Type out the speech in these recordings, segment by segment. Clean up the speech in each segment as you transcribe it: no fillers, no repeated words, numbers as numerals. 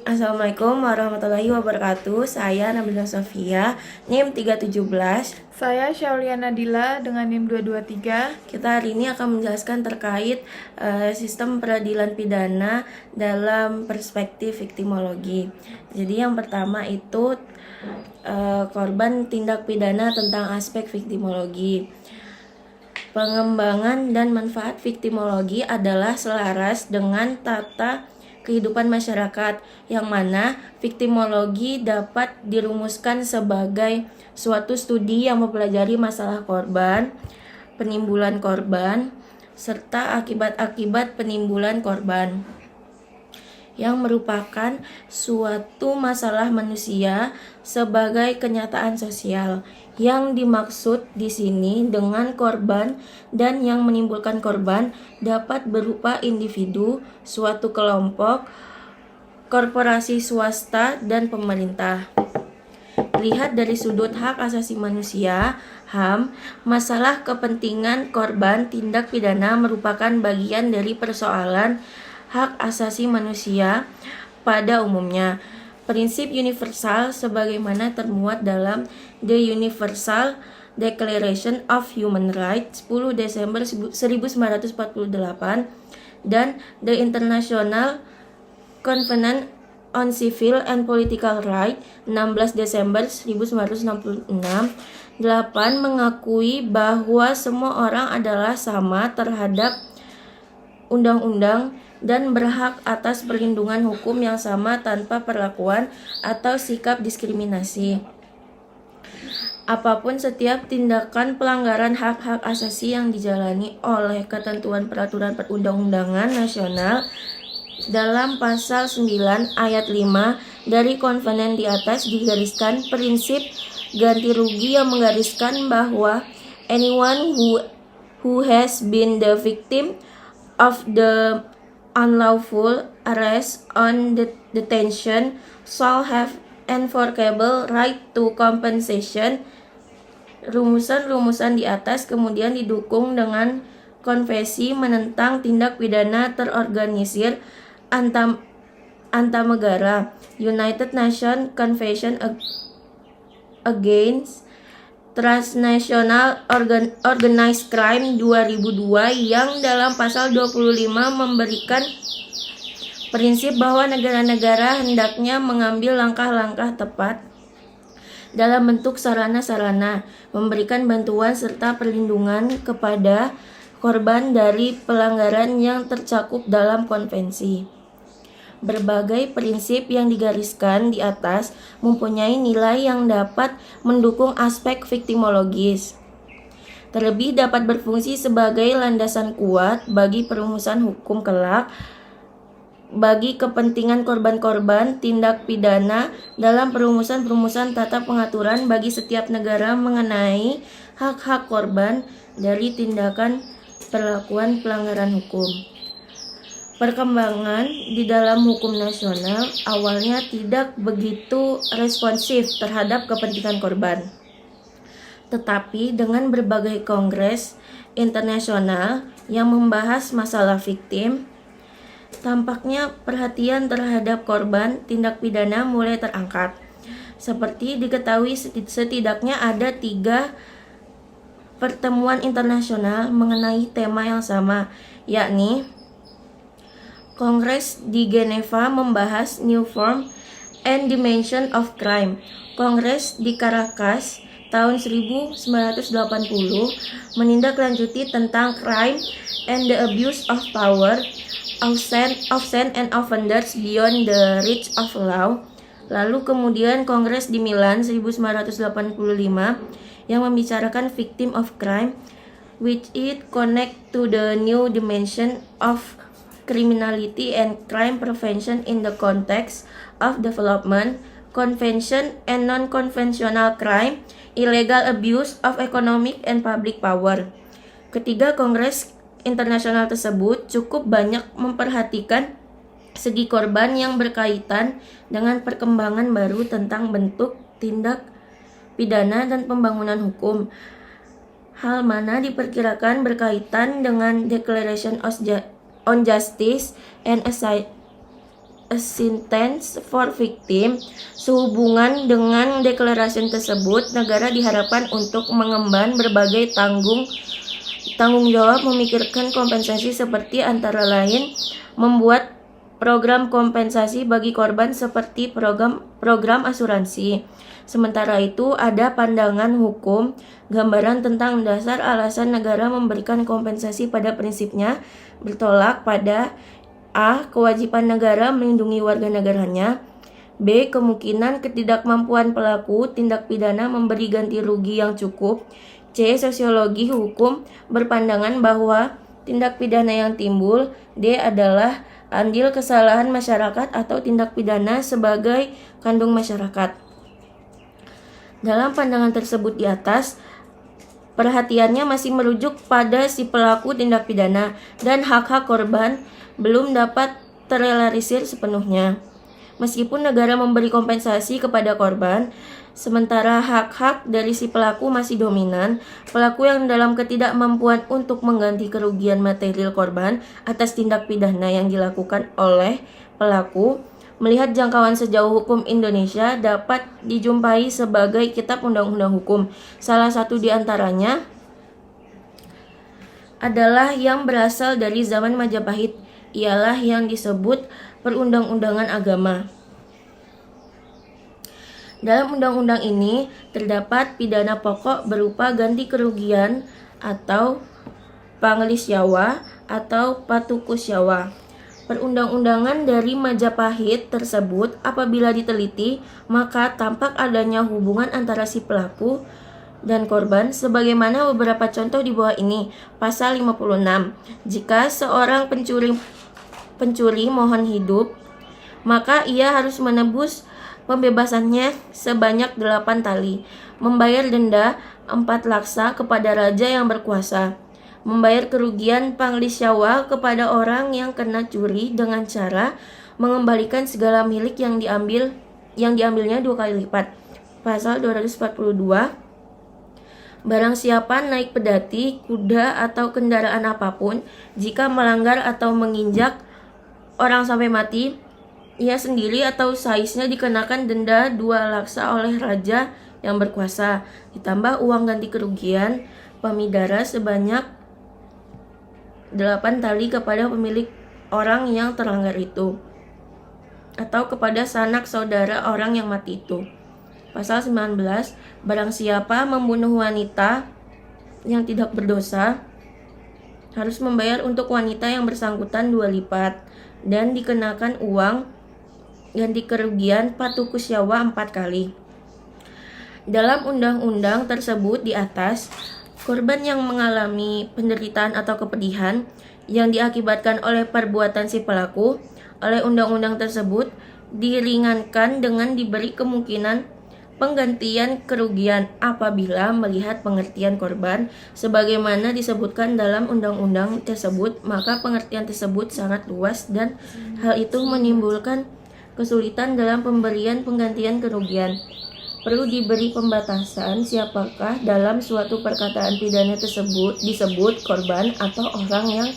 Assalamualaikum warahmatullahi wabarakatuh. Saya Nabila Sofia, NIM 317. Saya Syauliana Nadila dengan NIM 223. Kita hari ini akan menjelaskan terkait sistem peradilan pidana dalam perspektif viktimologi. Jadi yang pertama itu korban tindak pidana tentang aspek viktimologi. Pengembangan dan manfaat viktimologi adalah selaras dengan tata kehidupan masyarakat, yang mana viktimologi dapat dirumuskan sebagai suatu studi yang mempelajari masalah korban, penimbulan korban, serta akibat-akibat penimbulan korban, yang merupakan suatu masalah manusia sebagai kenyataan sosial. Yang dimaksud di sini dengan korban dan yang menimbulkan korban dapat berupa individu, suatu kelompok, korporasi swasta, dan pemerintah. Lihat dari sudut hak asasi manusia, HAM, masalah kepentingan korban tindak pidana merupakan bagian dari persoalan hak asasi manusia pada umumnya. Prinsip universal sebagaimana termuat dalam The Universal Declaration of Human Rights 10 Desember 1948 dan The International Covenant on Civil and Political Rights 16 Desember 1966. 8. Mengakui bahwa semua orang adalah sama terhadap undang-undang dan berhak atas perlindungan hukum yang sama tanpa perlakuan atau sikap diskriminasi. Apapun setiap tindakan pelanggaran hak-hak asasi yang dijalani oleh ketentuan peraturan perundang-undangan nasional dalam pasal 9 ayat 5 dari konvenen di atas digariskan prinsip ganti rugi yang menggariskan bahwa anyone who has been the victim of the unlawful arrest on detention shall have enforceable right to compensation. Rumusan-rumusan di atas kemudian didukung dengan konvensi menentang tindak pidana terorganisir antarnegara, United Nations Convention Against Transnational Organized Crime 2002 yang dalam pasal 25 memberikan prinsip bahwa negara-negara hendaknya mengambil langkah-langkah tepat dalam bentuk sarana-sarana, memberikan bantuan serta perlindungan kepada korban dari pelanggaran yang tercakup dalam konvensi. Berbagai prinsip yang digariskan di atas mempunyai nilai yang dapat mendukung aspek viktimologis. Terlebih dapat berfungsi sebagai landasan kuat bagi perumusan hukum kelak bagi kepentingan korban-korban tindak pidana dalam perumusan tata pengaturan bagi setiap negara mengenai hak-hak korban dari tindakan perlakuan pelanggaran hukum. Perkembangan di dalam hukum nasional awalnya tidak begitu responsif terhadap kepentingan korban. Tetapi dengan berbagai kongres internasional yang membahas masalah viktim, tampaknya perhatian terhadap korban tindak pidana mulai terangkat. Seperti diketahui setidaknya ada 3 pertemuan internasional mengenai tema yang sama, yakni Kongres di Geneva membahas New Form and Dimension of Crime. Kongres di Caracas tahun 1980 menindaklanjuti tentang crime and the abuse of power, offense and offenders beyond the reach of law. Lalu kemudian Kongres di Milan 1985 yang membicarakan victim of crime, which it connect to the new dimension of criminality and crime prevention in the context of development, convention and non-conventional crime, illegal abuse of economic and public power. Ketiga kongres internasional tersebut cukup banyak memperhatikan segi korban yang berkaitan dengan perkembangan baru tentang bentuk tindak pidana dan pembangunan hukum. Hal mana diperkirakan berkaitan dengan Declaration on Justice and a sentence for victim. Sehubungan dengan declaration tersebut, negara diharapkan untuk mengemban berbagai tanggung jawab memikirkan kompensasi seperti antara lain membuat program kompensasi bagi korban seperti program asuransi. Sementara itu, ada pandangan hukum gambaran tentang dasar alasan negara memberikan kompensasi pada prinsipnya bertolak pada A. Kewajiban negara melindungi warga negaranya, B. Kemungkinan ketidakmampuan pelaku tindak pidana memberi ganti rugi yang cukup, C. Sosiologi hukum berpandangan bahwa tindak pidana yang timbul, D. Adalah andil kesalahan masyarakat atau tindak pidana sebagai kandung masyarakat. Dalam pandangan tersebut di atas, perhatiannya masih merujuk pada si pelaku tindak pidana dan hak-hak korban belum dapat terrealisir sepenuhnya. Meskipun negara memberi kompensasi kepada korban, sementara hak-hak dari si pelaku masih dominan, pelaku yang dalam ketidakmampuan untuk mengganti kerugian material korban atas tindak pidana yang dilakukan oleh pelaku, melihat jangkauan sejauh hukum Indonesia dapat dijumpai sebagai kitab undang-undang hukum. Salah satu di antaranya adalah yang berasal dari zaman Majapahit, ialah yang disebut Perundang-undangan Agama. Dalam undang-undang ini terdapat pidana pokok berupa ganti kerugian atau panglisyawa atau patukusyawa. Perundang-undangan dari Majapahit tersebut apabila diteliti maka tampak adanya hubungan antara si pelaku dan korban sebagaimana beberapa contoh di bawah ini. Pasal 56. Jika seorang pencuri mohon hidup, maka ia harus menebus pembebasannya sebanyak 8 tali, membayar denda 4 laksa kepada raja yang berkuasa, membayar kerugian panglisyawa kepada orang yang kena curi dengan cara mengembalikan segala milik yang diambilnya 2 kali lipat. Pasal 242. Barang siapa naik pedati, kuda atau kendaraan apapun, jika melanggar atau menginjak orang sampai mati, ia sendiri atau saisnya dikenakan denda 2 laksa oleh raja yang berkuasa, ditambah uang ganti kerugian pamidara sebanyak 8 tali kepada pemilik orang yang terlanggar itu, atau kepada sanak saudara orang yang mati itu. Pasal 19. Barang siapa membunuh wanita yang tidak berdosa, harus membayar untuk wanita yang bersangkutan 2 lipat, dan dikenakan uang ganti kerugian patukusyawa 4 kali. Dalam undang-undang tersebut di atas, korban yang mengalami penderitaan atau kepedihan yang diakibatkan oleh perbuatan si pelaku oleh undang-undang tersebut diringankan dengan diberi kemungkinan penggantian kerugian apabila melihat pengertian korban sebagaimana disebutkan dalam undang-undang tersebut, maka pengertian tersebut sangat luas dan hal itu menimbulkan kesulitan dalam pemberian penggantian kerugian. Perlu diberi pembatasan siapakah dalam suatu perkataan pidana tersebut disebut korban atau orang yang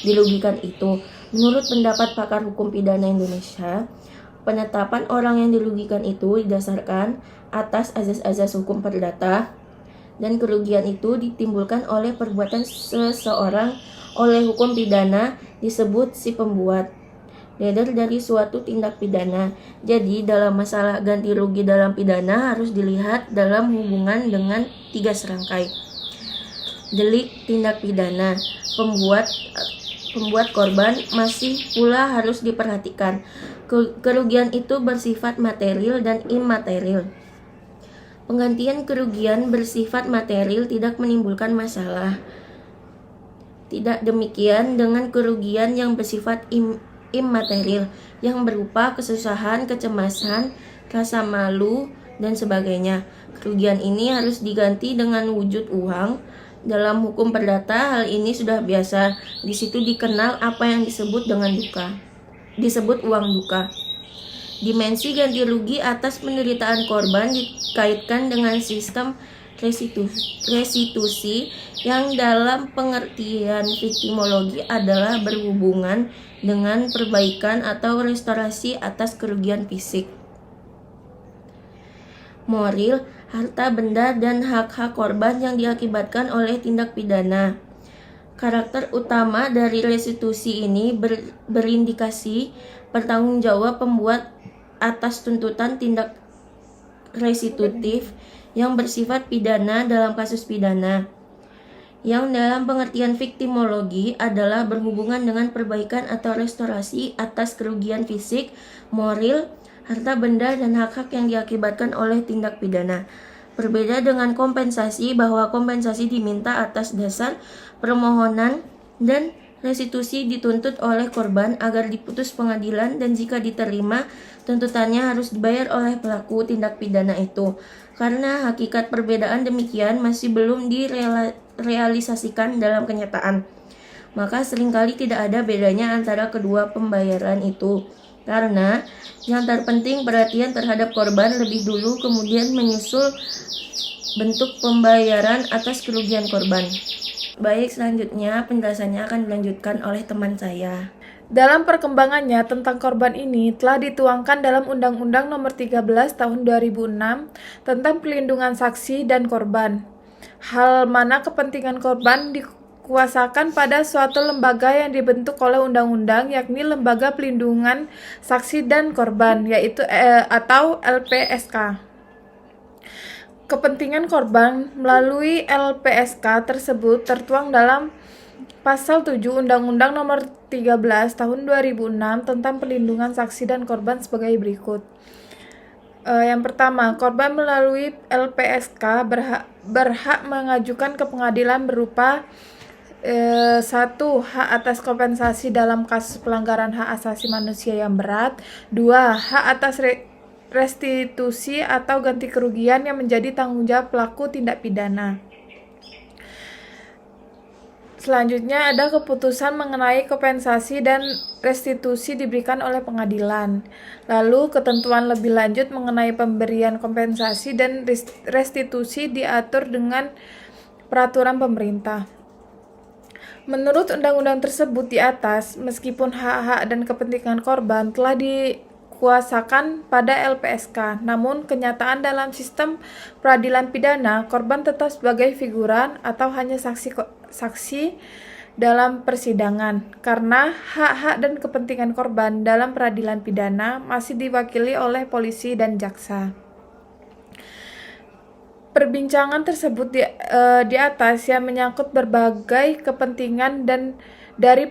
dirugikan itu. Menurut pendapat pakar hukum pidana Indonesia, penetapan orang yang dirugikan itu didasarkan atas azas-azas hukum perdata, dan kerugian itu ditimbulkan oleh perbuatan seseorang oleh hukum pidana disebut si pembuat dari suatu tindak pidana. Jadi dalam masalah ganti rugi dalam pidana harus dilihat dalam hubungan dengan 3 serangkai. Delik tindak pidana, pembuat korban masih pula harus diperhatikan. Kerugian itu bersifat material dan imaterial. Penggantian kerugian bersifat material tidak menimbulkan masalah. Tidak demikian dengan kerugian yang bersifat immaterial yang berupa kesusahan, kecemasan, rasa malu, dan sebagainya. Kerugian ini harus diganti dengan wujud uang. Dalam hukum perdata hal ini sudah biasa. Di situ dikenal apa yang disebut dengan duka. Disebut uang duka. Dimensi ganti rugi atas penderitaan korban dikaitkan dengan sistem restitusi yang dalam pengertian viktimologi adalah berhubungan dengan perbaikan atau restorasi atas kerugian fisik, moral, harta benda, dan hak-hak korban yang diakibatkan oleh tindak pidana. Karakter utama dari restitusi ini berindikasi bertanggung jawab pembuat atas tuntutan tindak restitutif yang bersifat pidana dalam kasus pidana, yang dalam pengertian viktimologi adalah berhubungan dengan perbaikan atau restorasi atas kerugian fisik, moral, harta benda, dan hak-hak yang diakibatkan oleh tindak pidana. Berbeda dengan kompensasi, bahwa kompensasi diminta atas dasar permohonan dan restitusi dituntut oleh korban agar diputus pengadilan, dan jika diterima, tuntutannya harus dibayar oleh pelaku tindak pidana itu. Karena hakikat perbedaan demikian masih belum direalisasikan dalam kenyataan, maka seringkali tidak ada bedanya antara kedua pembayaran itu. Karena yang terpenting perhatian terhadap korban lebih dulu, kemudian menyusul bentuk pembayaran atas kerugian korban. Baik, selanjutnya penjelasannya akan dilanjutkan oleh teman saya. Dalam perkembangannya tentang korban ini telah dituangkan dalam Undang-Undang Nomor 13 Tahun 2006 tentang Pelindungan Saksi dan Korban. Hal mana kepentingan korban dikuasakan pada suatu lembaga yang dibentuk oleh undang-undang, yakni Lembaga Pelindungan Saksi dan Korban, yaitu atau LPSK. Kepentingan korban melalui LPSK tersebut tertuang dalam Pasal 7 Undang-Undang Nomor 13 Tahun 2006 tentang Pelindungan Saksi dan Korban sebagai berikut. Yang pertama, korban melalui LPSK berhak mengajukan ke pengadilan berupa 1. Hak atas kompensasi dalam kasus pelanggaran hak asasi manusia yang berat. 2. Hak atas restitusi atau ganti kerugian yang menjadi tanggung jawab pelaku tindak pidana. Selanjutnya ada keputusan mengenai kompensasi dan restitusi diberikan oleh pengadilan. Lalu ketentuan lebih lanjut mengenai pemberian kompensasi dan restitusi diatur dengan peraturan pemerintah. Menurut undang-undang tersebut di atas, meskipun hak-hak dan kepentingan korban telah dikuasakan pada LPSK, namun kenyataan dalam sistem peradilan pidana, korban tetap sebagai figuran atau hanya saksi dalam persidangan, karena hak-hak dan kepentingan korban dalam peradilan pidana masih diwakili oleh polisi dan jaksa. Perbincangan tersebut di atas yang menyangkut berbagai kepentingan dan dari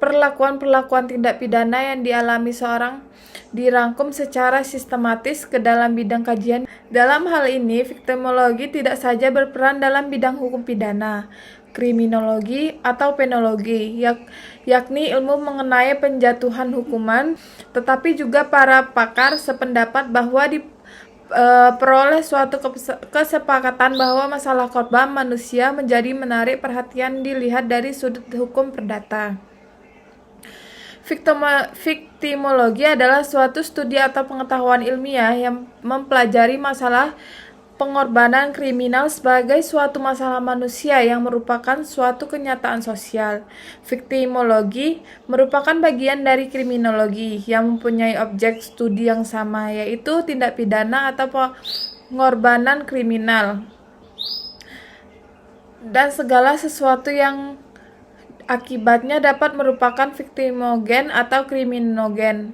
perlakuan-perlakuan tindak pidana yang dialami seorang dirangkum secara sistematis ke dalam bidang kajian. Dalam hal ini, viktimologi tidak saja berperan dalam bidang hukum pidana, kriminologi, atau penologi, yakni ilmu mengenai penjatuhan hukuman, tetapi juga para pakar sependapat bahwa peroleh suatu kesepakatan bahwa masalah korban manusia menjadi menarik perhatian dilihat dari sudut hukum perdata. Viktimologi adalah suatu studi atau pengetahuan ilmiah yang mempelajari masalah pengorbanan kriminal sebagai suatu masalah manusia yang merupakan suatu kenyataan sosial. Viktimologi merupakan bagian dari kriminologi yang mempunyai objek studi yang sama, yaitu tindak pidana atau pengorbanan kriminal dan segala sesuatu yang akibatnya dapat merupakan viktimogen atau kriminogen.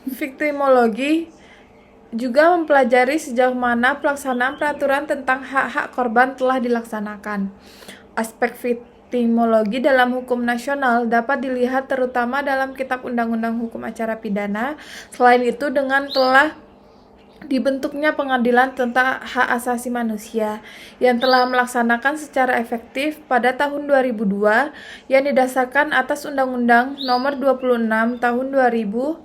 Viktimologi juga mempelajari sejauh mana pelaksanaan peraturan tentang hak-hak korban telah dilaksanakan. Aspek viktimologi dalam hukum nasional dapat dilihat terutama dalam Kitab Undang-Undang Hukum Acara Pidana. Selain itu, dengan telah dibentuknya Pengadilan tentang Hak Asasi Manusia yang telah melaksanakan secara efektif pada tahun 2002 yang didasarkan atas Undang-Undang Nomor 26 Tahun 2000.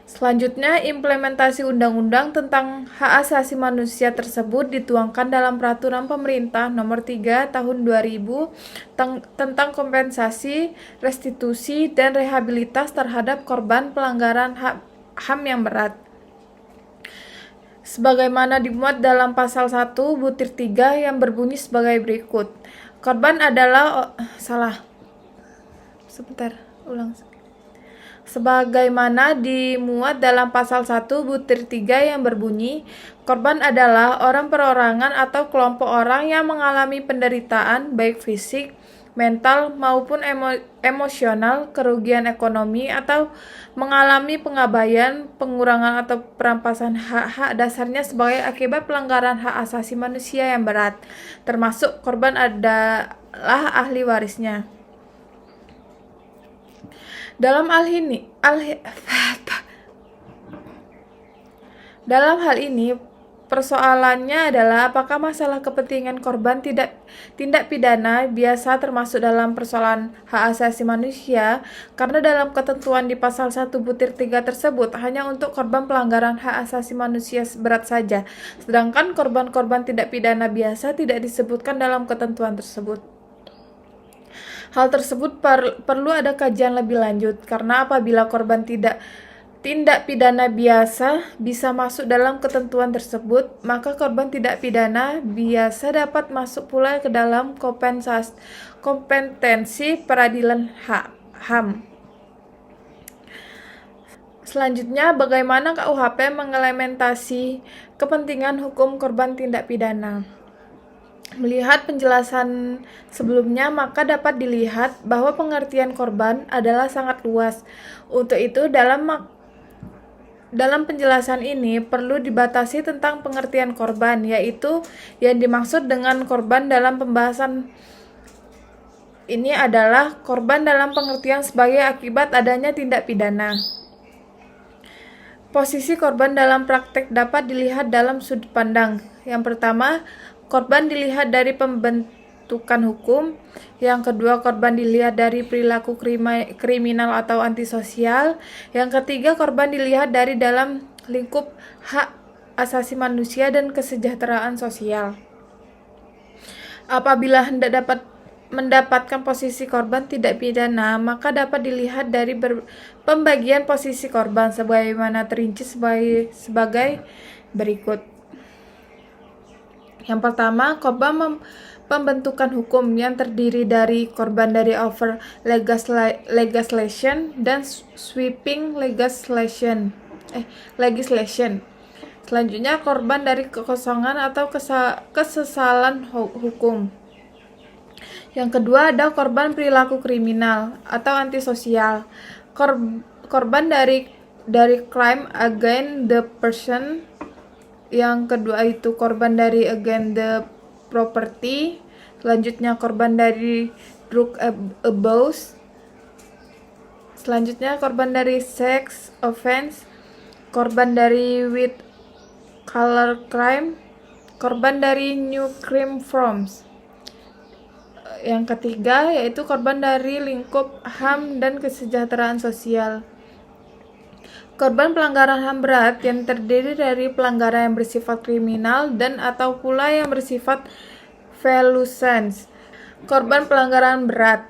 Selanjutnya, implementasi Undang-Undang tentang Hak Asasi Manusia tersebut dituangkan dalam Peraturan Pemerintah Nomor 3 Tahun 2000 tentang kompensasi, restitusi, dan rehabilitas terhadap korban pelanggaran HAM yang berat. sebagaimana dimuat dalam pasal 1 butir 3 yang berbunyi sebagai berikut. Korban adalah Sebagaimana dimuat dalam pasal 1 butir 3 yang berbunyi, korban adalah orang perorangan atau kelompok orang yang mengalami penderitaan baik fisik, mental maupun emosional, kerugian ekonomi, atau mengalami pengabaian, pengurangan atau perampasan hak-hak dasarnya sebagai akibat pelanggaran hak asasi manusia yang berat, termasuk korban adalah ahli warisnya. Dalam hal ini, persoalannya adalah apakah masalah kepentingan korban tindak pidana biasa termasuk dalam persoalan hak asasi manusia, karena dalam ketentuan di pasal 1 butir 3 tersebut hanya untuk korban pelanggaran hak asasi manusia berat saja, sedangkan korban-korban tindak pidana biasa tidak disebutkan dalam ketentuan tersebut. Hal tersebut perlu ada kajian lebih lanjut, karena apabila korban tindak pidana biasa bisa masuk dalam ketentuan tersebut, maka korban tindak pidana biasa dapat masuk pula ke dalam kompetensi peradilan HAM. Selanjutnya, bagaimana KUHP mengimplementasi kepentingan hukum korban tindak pidana? Melihat penjelasan sebelumnya, maka dapat dilihat bahwa pengertian korban adalah sangat luas. Untuk itu, dalam penjelasan ini perlu dibatasi tentang pengertian korban, yaitu yang dimaksud dengan korban dalam pembahasan ini adalah korban dalam pengertian sebagai akibat adanya tindak pidana. Posisi korban dalam praktek dapat dilihat dalam sudut pandang. Yang pertama, korban dilihat dari pembentukan hukum. Yang kedua, korban dilihat dari perilaku kriminal atau antisosial. Yang ketiga, korban dilihat dari dalam lingkup hak asasi manusia dan kesejahteraan sosial. Apabila hendak mendapatkan posisi korban tindak pidana, maka dapat dilihat dari pembagian posisi korban sebagaimana terinci sebagai berikut. Yang pertama, korban pembentukan hukum yang terdiri dari korban dari over legislation dan sweeping legislation. Selanjutnya, korban dari kekosongan atau kesesalan hukum. Yang kedua, ada korban perilaku kriminal atau antisosial. Korban dari crime against the person. Yang kedua itu korban dari against the property. Selanjutnya korban dari drug abuse. Selanjutnya korban dari sex offense. Korban dari with color crime. Korban dari new crime forms. Yang ketiga yaitu korban dari lingkup HAM dan kesejahteraan sosial. Korban pelanggaran HAM berat yang terdiri dari pelanggaran yang bersifat kriminal dan atau pula yang bersifat velusens. Korban pelanggaran berat.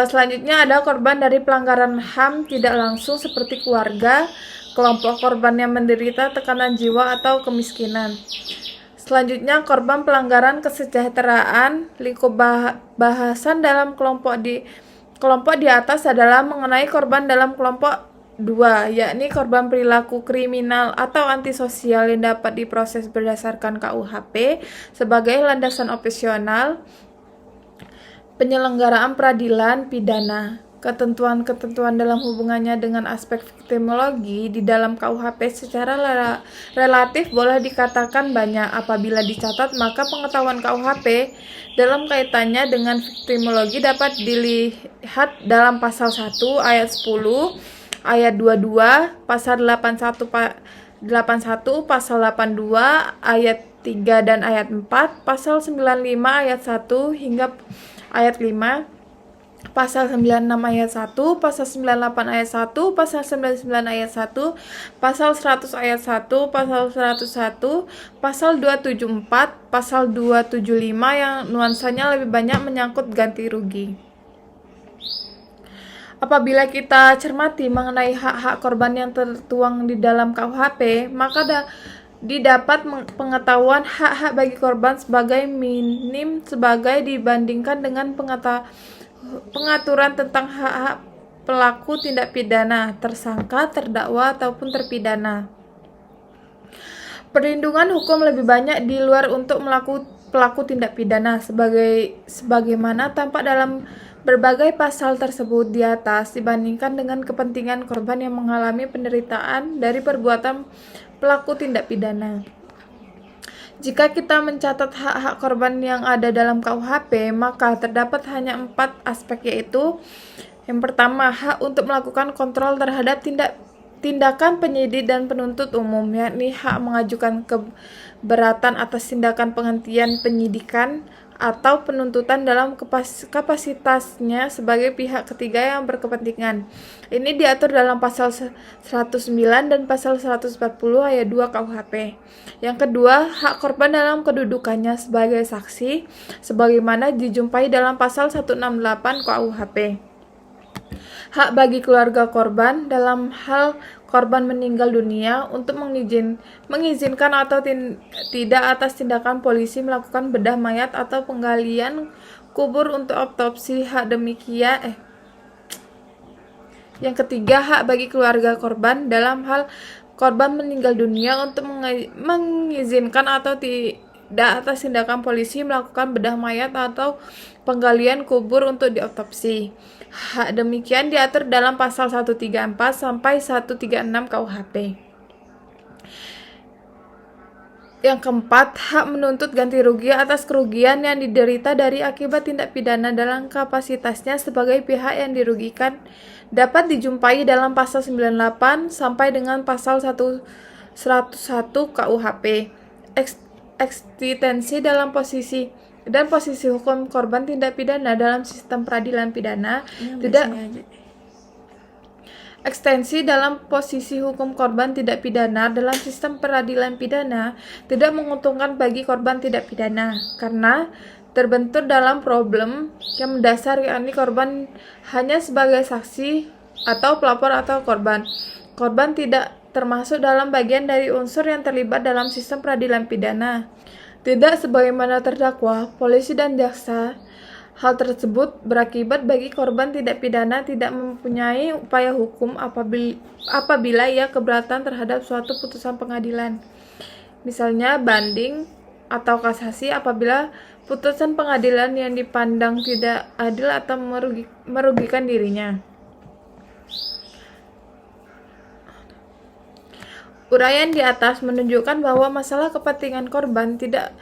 Selanjutnya ada korban dari pelanggaran HAM tidak langsung seperti keluarga, kelompok korban yang menderita tekanan jiwa atau kemiskinan. Selanjutnya korban pelanggaran kesejahteraan. Lingkup bahasan dalam kelompok di atas adalah mengenai korban dalam kelompok 2, yakni korban perilaku kriminal atau antisosial yang dapat diproses berdasarkan KUHP sebagai landasan operasional penyelenggaraan peradilan pidana. Ketentuan-ketentuan dalam hubungannya dengan aspek viktimologi di dalam KUHP secara relatif boleh dikatakan banyak. Apabila dicatat, maka pengetahuan KUHP dalam kaitannya dengan viktimologi dapat dilihat dalam pasal 1 ayat 10, ayat 22, pasal 81, pasal 82, ayat 3 dan ayat 4, pasal 95 ayat 1 hingga ayat 5, pasal 96 ayat 1, pasal 98 ayat 1, pasal 99 ayat 1, pasal 100 ayat 1, pasal 101, pasal 274, pasal 275 yang nuansanya lebih banyak menyangkut ganti rugi. Apabila kita cermati mengenai hak-hak korban yang tertuang di dalam KUHP, maka didapat pengetahuan hak-hak bagi korban sebagai minim sebagai dibandingkan dengan pengaturan tentang hak-hak pelaku tindak pidana, tersangka, terdakwa, ataupun terpidana. Perlindungan hukum lebih banyak di luar untuk pelaku tindak pidana sebagaimana tampak dalam berbagai pasal tersebut di atas dibandingkan dengan kepentingan korban yang mengalami penderitaan dari perbuatan pelaku tindak pidana. Jika kita mencatat hak-hak korban yang ada dalam KUHP, maka terdapat hanya 4 aspek, yaitu yang pertama, hak untuk melakukan kontrol terhadap tindakan penyidik dan penuntut umum, yakni hak mengajukan keberatan atas tindakan penghentian penyidikan atau penuntutan dalam kapasitasnya sebagai pihak ketiga yang berkepentingan. Ini diatur dalam pasal 109 dan pasal 140 ayat 2 KUHP. Yang kedua, hak korban dalam kedudukannya sebagai saksi sebagaimana dijumpai dalam pasal 168 KUHP. Hak bagi keluarga korban dalam hal korban meninggal dunia untuk mengizinkan atau tidak atas tindakan polisi melakukan bedah mayat atau penggalian kubur untuk otopsi. Yang ketiga, hak bagi keluarga korban dalam hal korban meninggal dunia untuk mengizinkan atau tidak atas tindakan polisi melakukan bedah mayat atau penggalian kubur untuk diotopsi. Hak demikian diatur dalam pasal 134 sampai 136 KUHP. Yang keempat, hak menuntut ganti rugi atas kerugian yang diderita dari akibat tindak pidana dalam kapasitasnya sebagai pihak yang dirugikan dapat dijumpai dalam pasal 98 sampai dengan pasal 101 KUHP. Eksistensi dalam posisi hukum korban tindak pidana dalam sistem peradilan pidana ekstensi dalam posisi hukum korban tidak pidana dalam sistem peradilan pidana tidak menguntungkan bagi korban tidak pidana karena terbentur dalam problem yang mendasar, yakni korban hanya sebagai saksi atau pelapor atau korban. Korban tidak termasuk dalam bagian dari unsur yang terlibat dalam sistem peradilan pidana. Tidak sebagaimana terdakwa, polisi dan jaksa. Hal tersebut berakibat bagi korban tidak pidana tidak mempunyai upaya hukum apabila ia keberatan terhadap suatu putusan pengadilan. Misalnya banding atau kasasi apabila putusan pengadilan yang dipandang tidak adil atau merugikan dirinya. Uraian di atas menunjukkan bahwa masalah kepentingan korban tindak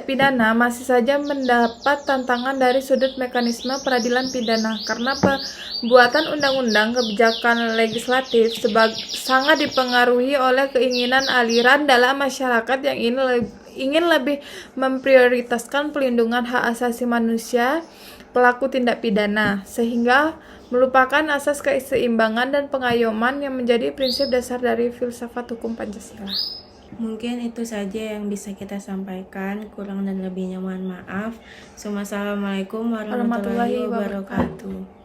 pidana masih saja mendapat tantangan dari sudut mekanisme peradilan pidana karena pembuatan undang-undang kebijakan legislatif sangat dipengaruhi oleh keinginan aliran dalam masyarakat yang ingin lebih memprioritaskan pelindungan hak asasi manusia pelaku tindak pidana sehingga melupakan asas keseimbangan dan pengayoman yang menjadi prinsip dasar dari filsafat hukum Pancasila. Mungkin itu saja yang bisa kita sampaikan, kurang dan lebihnya mohon maaf. Assalamualaikum warahmatullahi wabarakatuh.